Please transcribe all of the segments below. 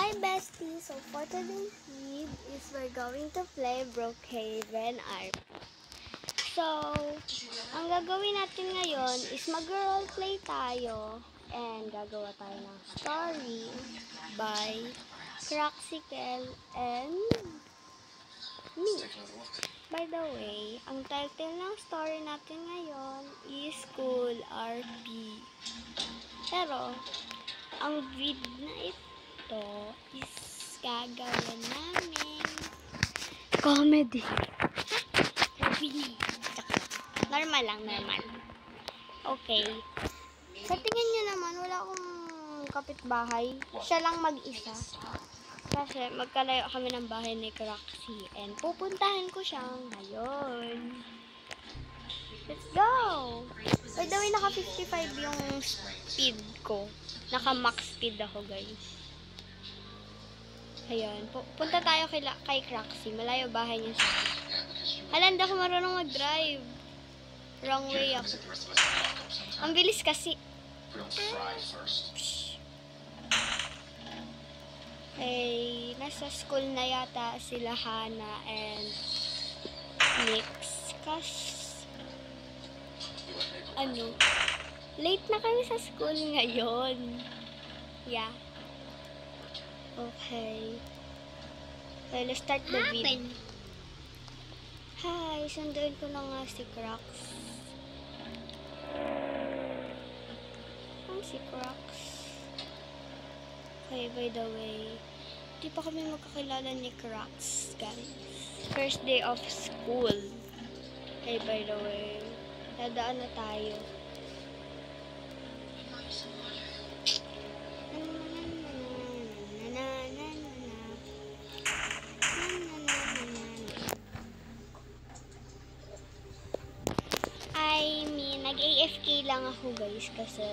Hi bestie! So for today's video is we're going to play Brookhaven RP. So, ang gagawin natin ngayon is mag-roleplay tayo and gagawa tayo ng story by Craxical and me. By the way, ang title ng story natin ngayon is School RP. Pero, ang video na ito is gagawin namin comedy. Normal lang, normal. Okay. Sa tingin nyo naman, wala akong kapitbahay. Siya lang mag-isa. Kasi magkalayo kami ng bahay ni Craxy. And pupuntahan ko siya ngayon. Let's go! By the way, naka 55 yung speed ko. Naka max speed ako, guys. Ayun. Punta tayo kay Craxy. Malayo bahay niya siya. Hala, hindi ako marunong mag-drive. Wrong way ako. Ang bilis kasi. Hey, nasa school na yata sila Hana and Nix. Late na kami sa school ngayon. Yeah. Okay. So, let's start the video. Hi, sunduin ko na nga si Crax. Si Crax. Okay, by the way, di pa kami magkakilala ni Crax, guys. First day of school. Okay, by the way, dadaan na tayo. Nag-AFK lang ako, guys, kasi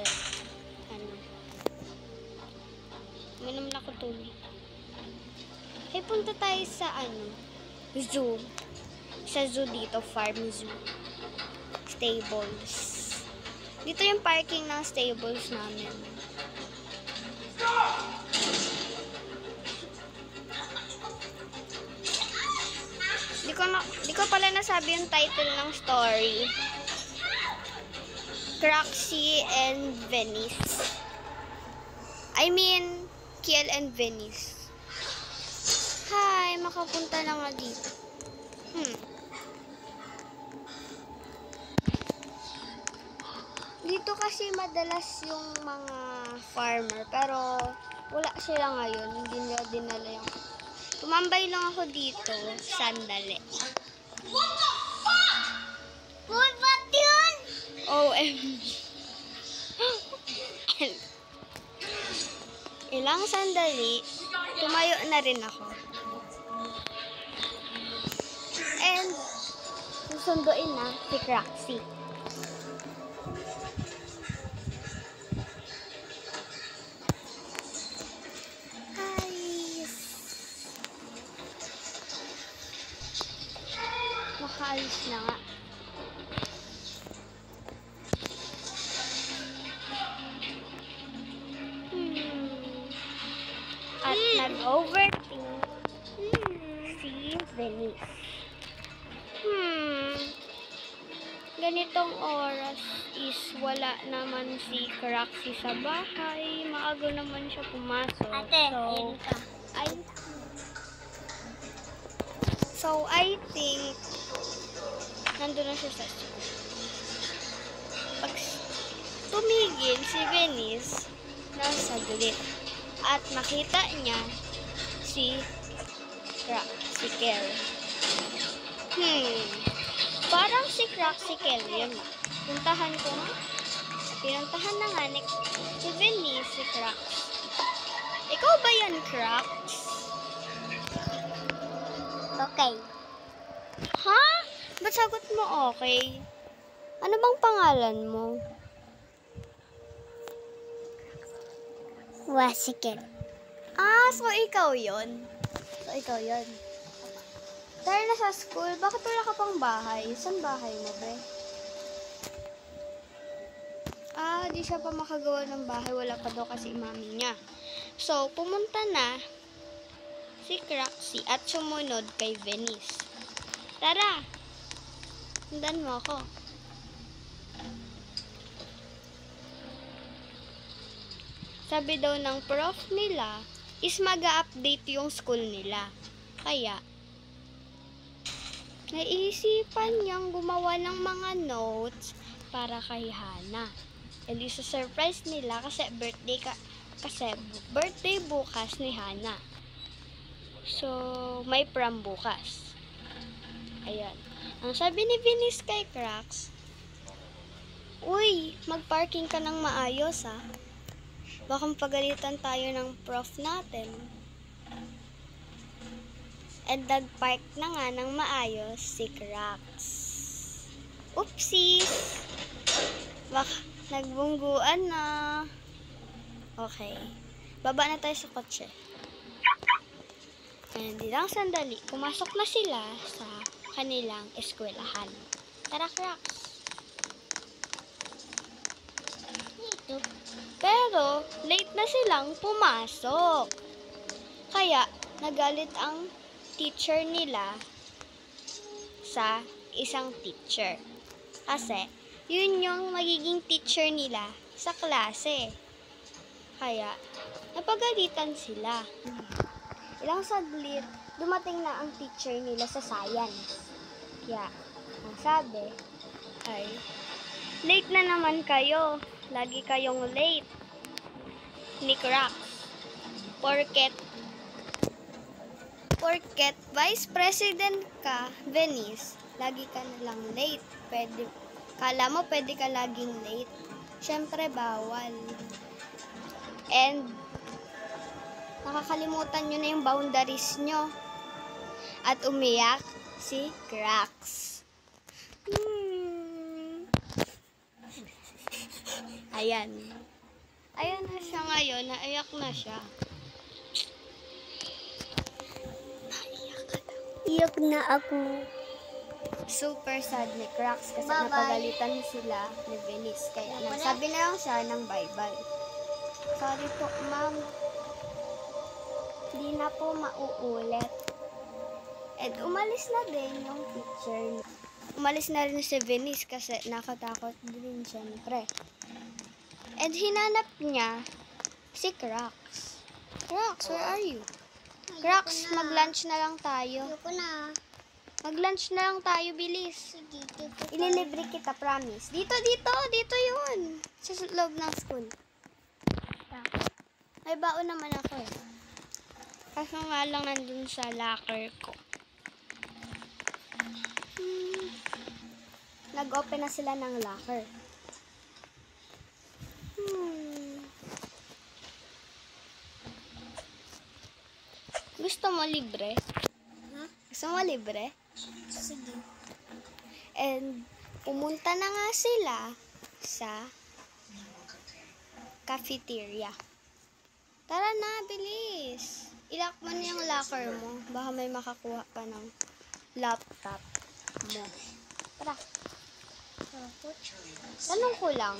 uminom na ako tubig. Hey, punta tayo sa zoo. Sa zoo dito, farm zoo. Stables. Dito yung parking ng stables namin. Di ko pala nasabi yung title ng story. Craxy and Venice. I mean, Kiel and Venice. Hi, makapunta na nga dito. Dito kasi madalas yung mga farmer, pero wala sila ngayon. Hindi nila dinala yung... Tumambay lang ako dito, sandali. What the fuck? What yun? OMG. Ilang sandali, tumayo na rin ako. And, susunduin na si Craxy. Guys. Makaalis na nga. At nag-overthink si Venice. Ganitong oras is wala naman si Craxy sa bahay. Maaga naman siya pumasok. Ate, So, I think nandun na siya sa school. Pag tumigil si Venice, nasa glit. At nakita niya si Craxical. Parang si Craxical yun. Puntahan ko nga. Pinuntahan na nga ni Venice si Crax. Ikaw ba yan, Crax? Okay. Ha? Ba't sagot mo okay? Ano bang pangalan mo? Wasikin. So ikaw yun. Dahil nasa school, bakit wala ka pang bahay? Saan bahay mo, be? Di siya pa makagawa ng bahay. Wala pa daw kasi mami niya. So, pumunta na si Craxie at sumunod kay Venice. Tara! Sundan mo ako. Sabi daw ng prof nila is mag-update yung school nila. Kaya, naisipan niyang gumawa ng mga notes para kay Hana. And isa-surprise nila kasi birthday bukas ni Hana. So, may prom bukas. Ayan. Ang sabi ni Venice kay Crax, "Uy, mag-parking ka ng maayos ah. Baka pagalitan tayo ng prof natin." And nag-park na nga ng maayos si Crax. Oopsies! Baka nagbungguan na. Okay. Baba na tayo sa kotse. And lang sandali, pumasok na sila sa kanilang eskwelahan. Tara, Crax! Pero, late na silang pumasok. Kaya, nagalit ang teacher nila sa isang teacher. Kasi, yun yung magiging teacher nila sa klase. Kaya, napagalitan sila. Ilang saglit, dumating na ang teacher nila sa science. Kaya, ang sabi ay, "Late na naman kayo. Lagi kayong late ni Crax. Porket Vice President ka, Venice, lagi ka na lang late. Kala mo pwede ka laging late. Syempre, bawal. And, nakakalimutan nyo na yung boundaries nyo." At umiyak si Crax. Ayan. Ayan na siya ngayon. Naiyak na siya. Iyak na ako. Super sad ni Crax kasi Bye-bye. napagalitan sila ni Venice. Kaya nagsabi na lang siya ng bye-bye. "Sorry po, ma'am. Di na po mauulit." And umalis na din yung teacher. Umalis na rin si Venice kasi nakatakot din siyempre. And hinanap niya si Crax. "Crax, where are you?" "Crax, mag-lunch na lang tayo." Ayoko na. "Mag-lunch na lang tayo, bilis. Sige, dito. Ililibre kita, promise." Dito yun. Sa loob ng school. May baon naman ako eh. Kaso nga lang nandun sa locker ko. Nag-open na sila ng locker. Gusto mo libre? Ha? Gusto mo libre? Sige. And pumunta na nga sila sa cafeteria. Tara na, bilis. Ilock mo na yung locker mo. Baka may makakuha pa ng laptop mo. Tara. Tanong ko lang,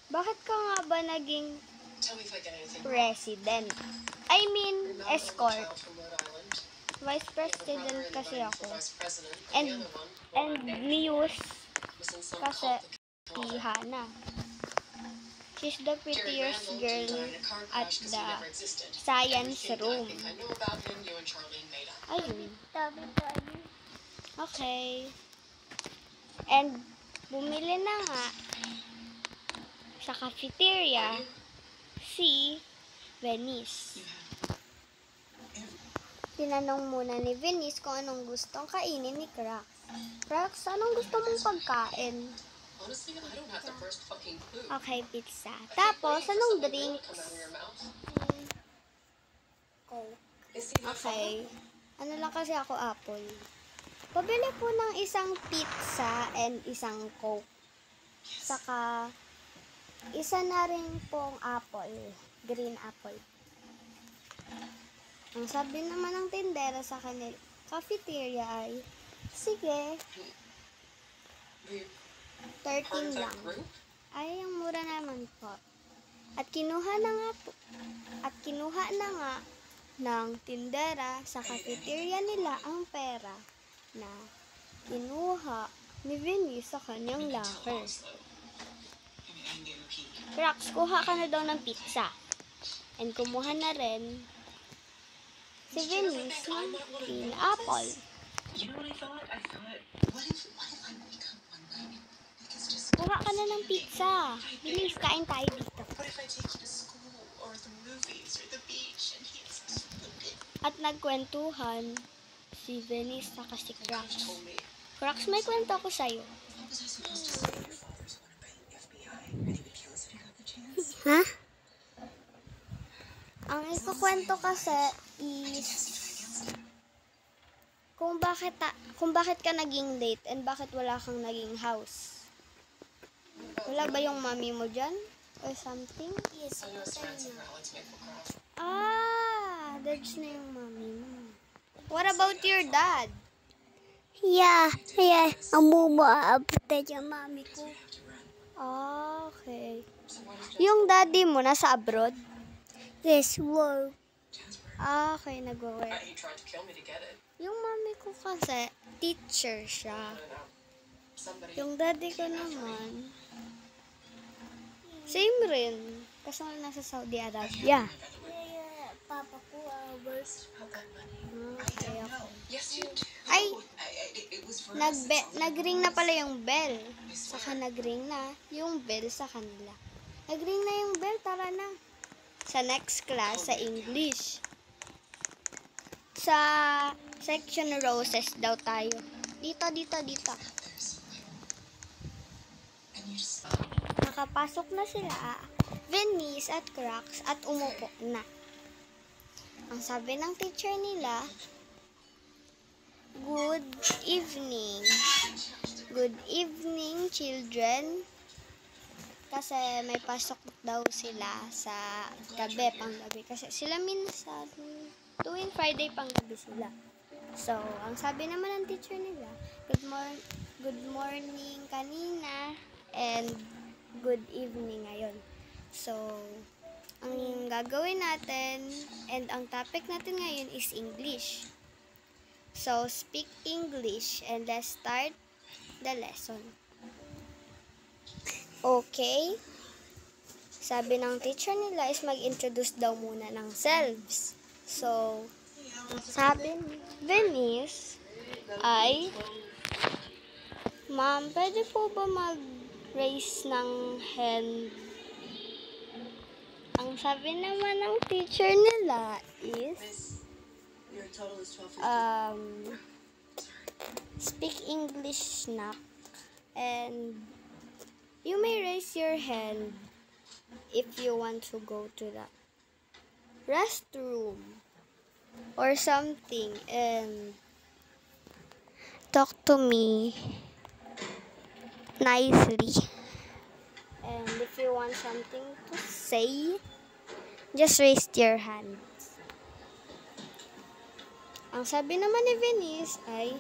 bakit ka nga ba naging president? I mean, escort. Vice President kasi ako. And news kasi si Hana. She's the prettiest girl at the science room. Ayun. Tabi tayo. Okay. And bumili na nga sa cafeteria si Venice. Tinanong muna ni Venice kung anong gustong kainin ni Crax. "Crax, anong gusto mong pagkain?" "Okay, pizza." "Tapos, anong drinks?" Coke. "Okay. Ano lang kasi ako, apple." Pabili po ng isang pizza and isang Coke. Saka, isa na rin pong apple. Green apple. Ang sabi naman ng tindera sa kanil cafeteria ay, "Sige, 13 lang." Ay, ang mura naman po. At kinuha na nga ng tindera sa cafeteria nila ang pera na kinuha ni Vinny sa kanyang locker. Cracks, kuha ka na daw ng pizza. And kumuha na rin si Vinny ng pineapple. You know what I thought? What if I wake up one night and it's just... Kuha ka na ng pizza. Bilis, kain tayo dito. What if I take you to school or the movies or the beach and he's stupid? At nagkwentuhan si Vinny sa si You Cracks. told me. Cracks, may kwento ako sa'yo. What was I supposed to say? Your father's wanted by the FBI and he would kill us if he got the chance. Ha? Ang ikukwento kasi is kung bakit ka naging late and bakit wala kang naging house. Wala ba yung mami mo dyan? Or something? Yes, I know it's fancy for Alex Maplecroft. That's na yung mami mo. What about your dad? Yeah. Ang bumaabot yung mami ko. Okay. Yung daddy mo nasa abroad? Yes, work. Okay, nag-work. He tried to kill me to get it. Yung mami ko kasi, teacher siya. I don't know. Somebody... Yung daddy ko naman, same rin. Kaso nga nasa Saudi Arabia. Papa ko, work. About that money. Okay, okay. Yes, you do. Ay! It was for us. Nag-ring na pala yung bell. Saka nag-ring na yung bell sa kanila. Nag-ring na yung bell, tara na. Sa next class, sa English. Sa section roses daw tayo. Dito. And you just... Nakapasok na sila, Venice at Cracks, at umupo na. Ang sabi ng teacher nila, "Good evening. Good evening, children." Kasi may pasok daw sila sa gabi, panggabi. Kasi sila minsan, tuwing Friday panggabi sila. So, ang sabi naman ng teacher nila, good morning kanina, and good evening ngayon. So, ang gagawin natin, and ang topic natin ngayon is English. So, speak English, and let's start the lesson. Okay? Sabi ng teacher nila is mag-introduce daw muna ng selves. So, sabi ni Venice ay, "Ma'am, pwede po ba mag-raise ng hand?" Ang sabi naman ng teacher nila is, Your total is $12.50. speak English na. And you may raise your hand if you want to go to the restroom or something and talk to me nicely. And if you want something to say, just raise your hand. Ang sabi naman ni Venice ay,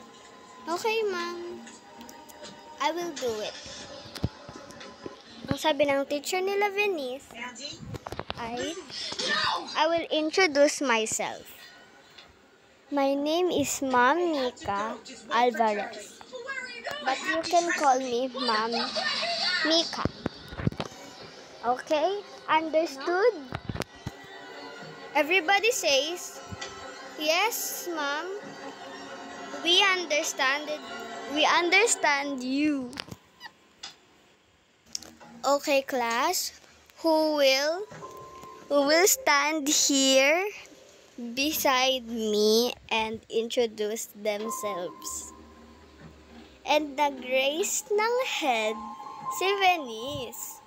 "Okay, ma'am. I will do it." Ang sabi ng teacher nila Venice ay, "I will introduce myself. My name is Ma'am Mika Alvarez. But you can call me Ma'am Mika. Okay? Understood?" Everybody says, "Yes, ma'am. We understand it. We understand you." Okay, class. Who will stand here beside me and introduce themselves? And nag-raise ng head si Venice.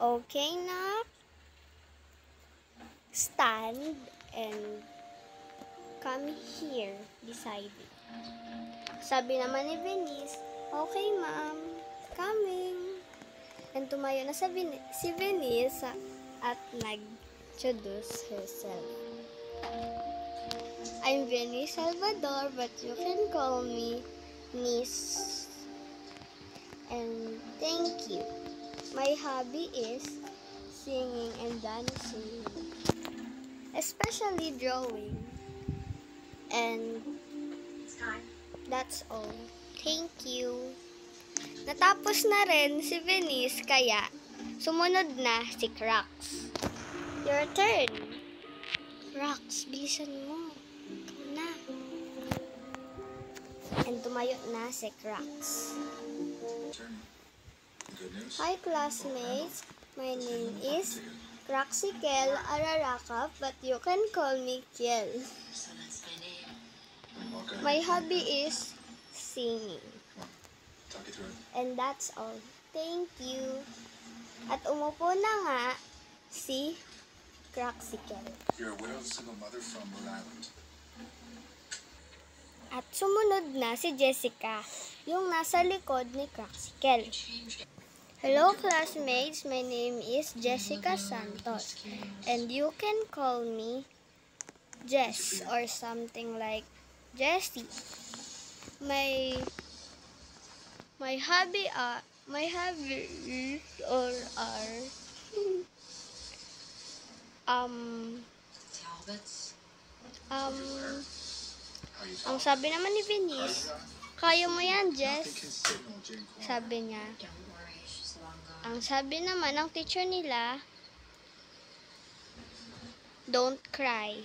Okay na? Stand and come here beside it. Sabi naman ni Venice, "Okay, ma'am. Coming." And tumayo na si Venice at nag-introduce herself. "I'm Venice Salvador, but you can call me Miss. And thank you. My hobby is singing and dancing, especially drawing. And It's time. that's all. Thank you. Natapos na rin si Venice, kaya sumunod na si Crocs. Your turn. Crocs, bilisan mo. Ikaw na. And tumayo na si Crocs. Good news? Hi classmates, my name is Croxy Kel Ararakap, but you can call me Kiel. So that's my name. Okay. My hobby is singing. Talk you through it. And that's all. Thank you. At umupo na nga si Croxy Kel. You're a widowed single mother from Rhode Island. At sumunod na si Jessica, yung nasa likod ni Croxy Kel. Hello classmates, my name is Jessica Santos, and you can call me Jess or something like Jessie. My hobbies are Talbots. How you ang talk. sabi naman ni Venice, kaya mo yan, Nothing can Jess. signal Jane Corn. Sabi niya. Don't worry, she's long gone. Ang sabi naman ng teacher nila, don't cry.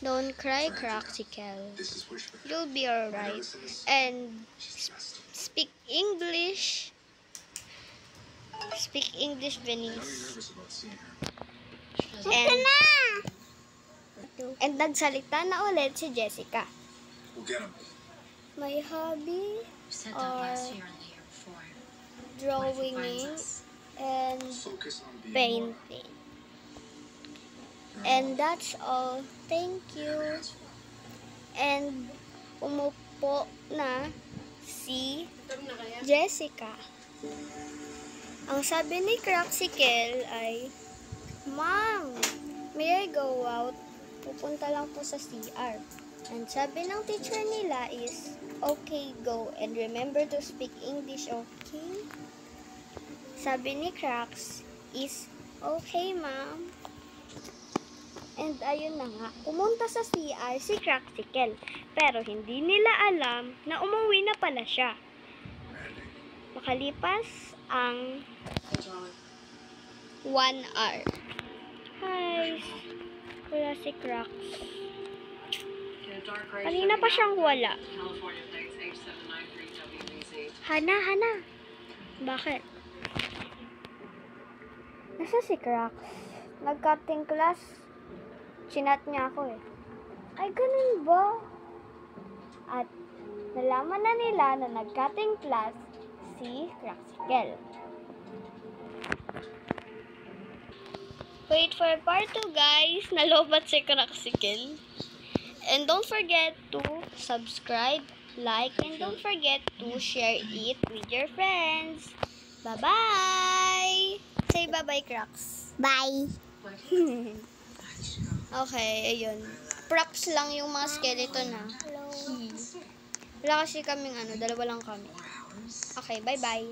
Don't cry, Croxical. This is Wishful. You'll be alright. And She's the best. speak English. Speak English, I know you're Venice. nervous about seeing her. And nagsalita na ulit si Jessica. We'll get him. My hobby, We said that last Or- year and the year before. What if he drawing finds us? and Focus on being more. painting. You're And more. that's all. Thank You have your you. hands full. And umupo na si Jessica. Ang sabi ni Croxical ay, Ma'am, may I go out? Pupunta lang po sa CR. And sabi ng teacher nila is, okay, go. And remember to speak English, okay? Sabi ni Crocs is, okay, ma'am. And ayun na nga, pumunta sa CR si Croxical. Pero hindi nila alam na umuwi na pala siya. Randy. Makalipas ang 1 hour. Hi! Wala si Crocs. Kanina pa siyang wala. California plates H793WBZ. Hana! Bakit? Nasa si Crocs? Nag-cutting class. Chinat niya ako eh. Ay, ganun ba? At nalaman na nila na nag-cutting class si Croxical. Wait for part 2, guys. Nalobat si Croxical. And don't forget to subscribe, like, and don't forget to share it with your friends. Bye-bye! Say bye-bye, Crocs. Bye. Okay, ayun. Props lang yung mga skeleton, ha. Hello. Wala kasi kaming dalawa lang kami. Okay, bye-bye.